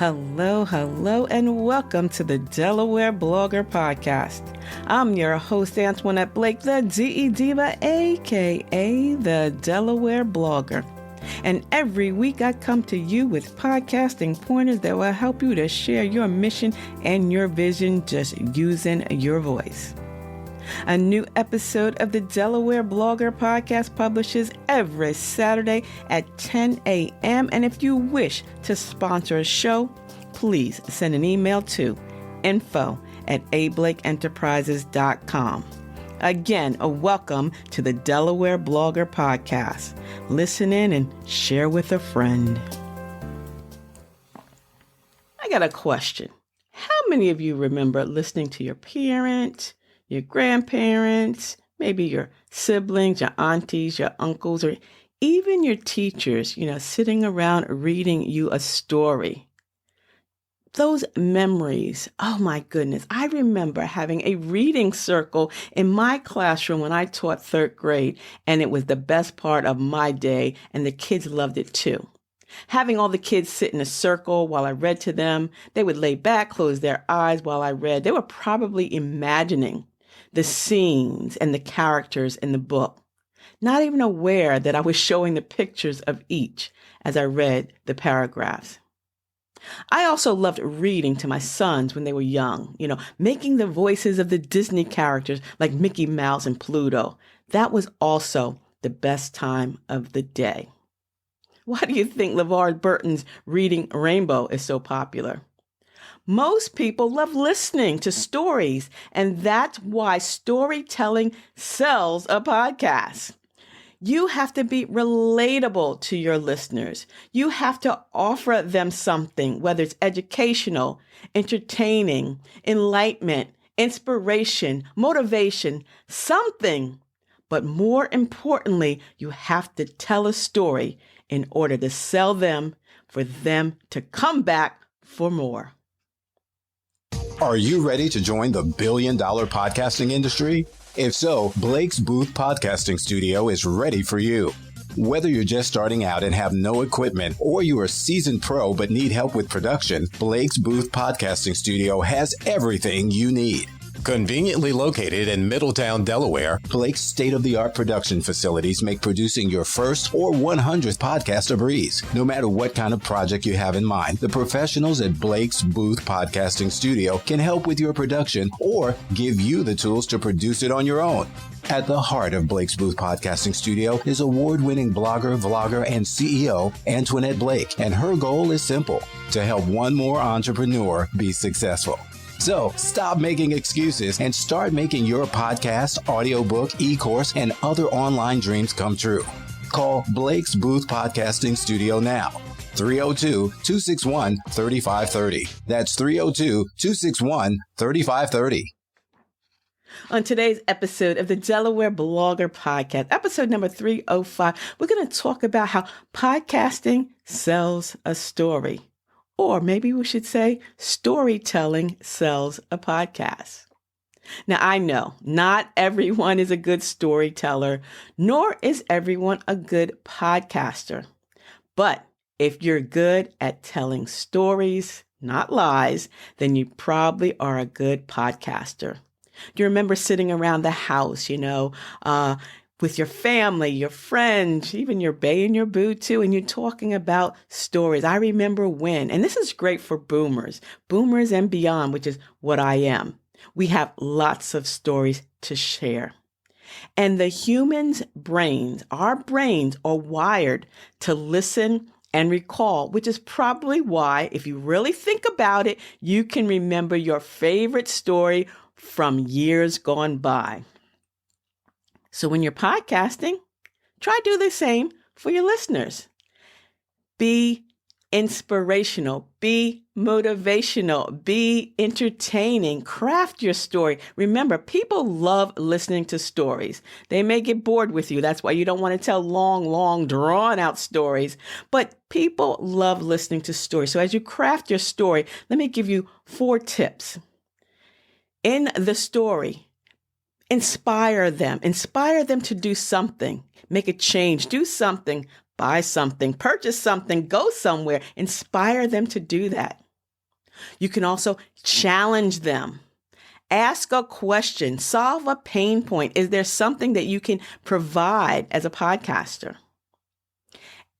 Hello, and welcome to the Delaware Blogger Podcast. I'm your host, Antoinette Blake, the DE Diva, aka the Delaware Blogger. And every week I come to you with podcasting pointers that will help you to share your mission and your vision just using your voice. A new episode of the Delaware Blogger Podcast publishes every Saturday at 10 a.m. And if you wish to sponsor a show, please send an email to info@ablakeenterprises.com. Again, a welcome to the Delaware Blogger Podcast. Listen in and share with a friend. I got a question. How many of you remember listening to your parents, your grandparents, maybe your siblings, your aunties, your uncles, or even your teachers, sitting around reading you a story? Those memories, oh my goodness. I remember having a reading circle in my classroom when I taught third grade, and it was the best part of my day, and the kids loved it too. Having all the kids sit in a circle while I read to them, they would lay back, close their eyes while I read. They were probably imagining the scenes and the characters in the book, not even aware that I was showing the pictures of each as I read the paragraphs. I also loved reading to my sons when they were young, making the voices of the Disney characters like Mickey Mouse and Pluto. That was also the best time of the day. Why do you think LeVar Burton's Reading Rainbow is so popular? Most people love listening to stories, and that's why storytelling sells a podcast. You have to be relatable to your listeners. You have to offer them something, whether it's educational, entertaining, enlightenment, inspiration, motivation, something. But more importantly, you have to tell a story in order to sell them, for them to come back for more. Are you ready to join the billion-dollar podcasting industry? If so, Blake's Booth Podcasting Studio is ready for you. Whether you're just starting out and have no equipment, or you're a seasoned pro but need help with production, Blake's Booth Podcasting Studio has everything you need. Conveniently located in Middletown, Delaware, Blake's state-of-the-art production facilities make producing your first or 100th podcast a breeze. No matter what kind of project you have in mind, the professionals at Blake's Booth Podcasting Studio can help with your production or give you the tools to produce it on your own. At the heart of Blake's Booth Podcasting Studio is award-winning blogger, vlogger, and CEO Antoinette Blake, and her goal is simple: to help one more entrepreneur be successful. So stop making excuses and start making your podcast, audiobook, e-course, and other online dreams come true. Call Blake's Booth Podcasting Studio now. 302-261-3530. That's 302-261-3530. On today's episode of the Delaware Blogger Podcast, episode number 305, we're going to talk about how podcasting sells a story. Or maybe we should say storytelling sells a podcast. Now, I know not everyone is a good storyteller, nor is everyone a good podcaster. But if you're good at telling stories, not lies, then you probably are a good podcaster. Do you remember sitting around the house, with your family, your friends, even your bae and your boo too, and you're talking about stories? I remember when, and this is great for boomers and beyond, which is what I am. We have lots of stories to share. And the human's brains, our brains are wired to listen and recall, which is probably why, if you really think about it, you can remember your favorite story from years gone by. So when you're podcasting, try to do the same for your listeners. Be inspirational, be motivational, be entertaining, craft your story. Remember, people love listening to stories. They may get bored with you. That's why you don't want to tell long, drawn out stories. But people love listening to stories. So as you craft your story, let me give you 4 tips. In the story, inspire them to do something, make a change, do something, buy something, purchase something, go somewhere, inspire them to do that. You can also challenge them. Ask a question, solve a pain point. Is there something that you can provide as a podcaster?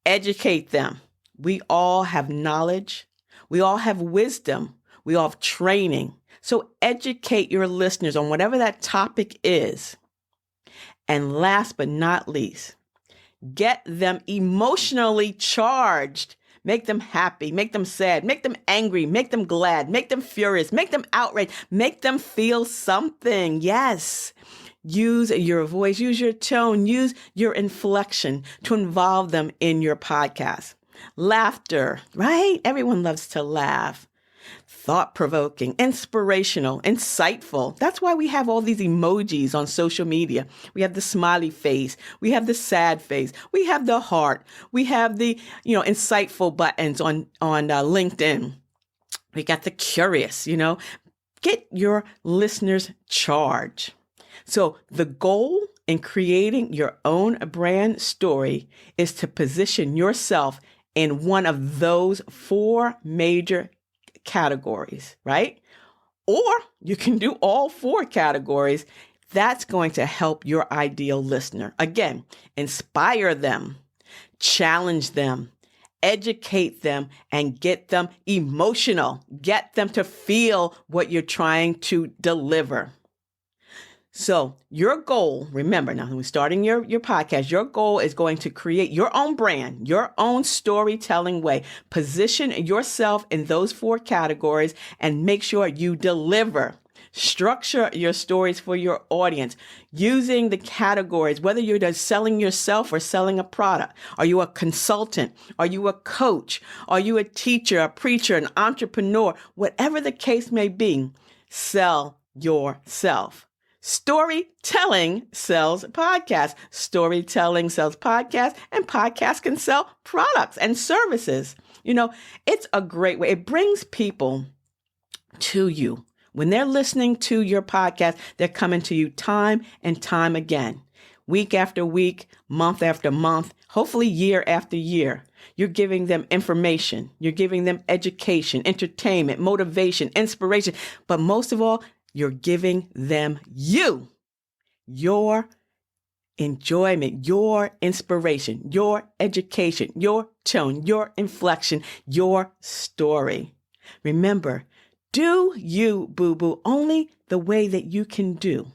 Educate them. We all have knowledge. We all have wisdom. We all have training. So educate your listeners on whatever that topic is. And last but not least, get them emotionally charged. Make them happy, make them sad, make them angry, make them glad, make them furious, make them outraged, make them feel something. Yes. Use your voice, use your tone, use your inflection to involve them in your podcast. Laughter, right? Everyone loves to laugh. Thought-provoking, inspirational, insightful. That's why we have all these emojis on social media. We have the smiley face. We have the sad face. We have the heart. We have the, insightful buttons on LinkedIn. We got the curious, Get your listeners charged. So the goal in creating your own brand story is to position yourself in one of those 4 major categories, right? Or you can do all 4 categories. That's going to help your ideal listener. Again, inspire them, challenge them, educate them, and get them emotional. Get them to feel what you're trying to deliver. So your goal, remember now, when we're starting your podcast, your goal is going to create your own brand, your own storytelling way. Position yourself in those 4 categories and make sure you deliver. Structure your stories for your audience using the categories, whether you're just selling yourself or selling a product. Are you a consultant? Are you a coach? Are you a teacher, a preacher, an entrepreneur? Whatever the case may be, sell yourself. Storytelling sells podcasts. Storytelling sells podcasts, and podcasts can sell products and services. It's a great way. It brings people to you. When they're listening to your podcast, they're coming to you time and time again, week after week, month after month, hopefully year after year. You're giving them information. You're giving them education, entertainment, motivation, inspiration. But most of all, you're giving them your enjoyment, your inspiration, your education, your tone, your inflection, your story. Remember, do you, boo-boo, only the way that you can do.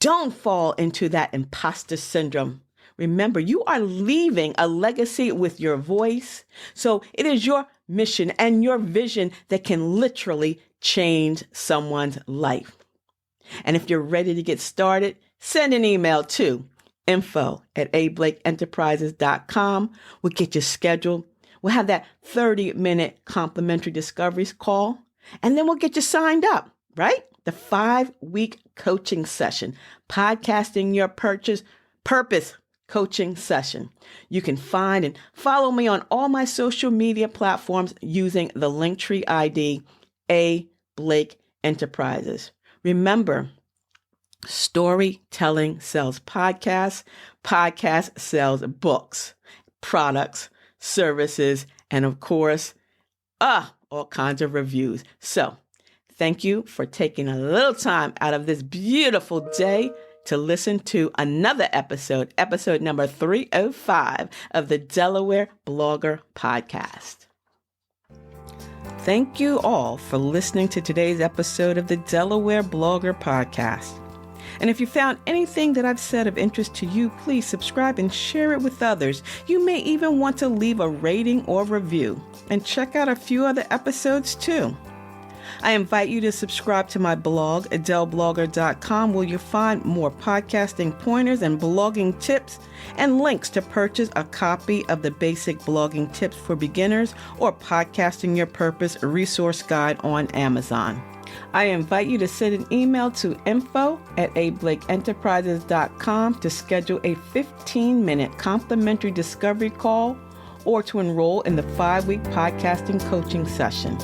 Don't fall into that imposter syndrome. Remember, you are leaving a legacy with your voice. So it is your mission and your vision that can literally change someone's life. And if you're ready to get started, send an email to info@ablakeenterprises.com. We'll get you scheduled. We'll have that 30-minute complimentary discovery call, and then we'll get you signed up, right? The 5-week coaching session, podcasting your purpose coaching session. You can find and follow me on all my social media platforms using the Linktree ID A. Blake Enterprises. Remember, storytelling sells podcasts, podcast sells books, products, services, and of course, all kinds of reviews. So thank you for taking a little time out of this beautiful day to listen to another episode number 305 of the Delaware Blogger Podcast. Thank you all for listening to today's episode of the Delaware Blogger Podcast. And if you found anything that I've said of interest to you, please subscribe and share it with others. You may even want to leave a rating or review. And check out a few other episodes too. I invite you to subscribe to my blog, adelblogger.com, where you'll find more podcasting pointers and blogging tips and links to purchase a copy of the Basic Blogging Tips for Beginners or Podcasting Your Purpose resource guide on Amazon. I invite you to send an email to info@ablakeenterprises.com to schedule a 15-minute complimentary discovery call or to enroll in the 5-week podcasting coaching session.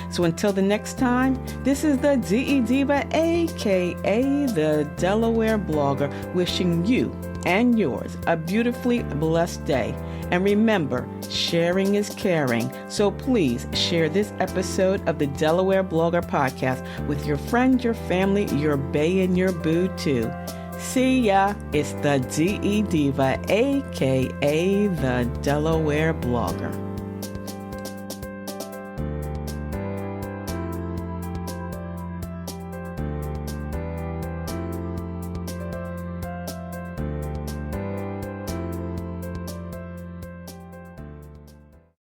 So until the next time, this is the DE Diva, aka the Delaware Blogger, wishing you and yours a beautifully blessed day. And remember, sharing is caring. So please share this episode of the Delaware Blogger Podcast with your friends, your family, your bae, and your boo too. See ya. It's the DE Diva, aka the Delaware Blogger.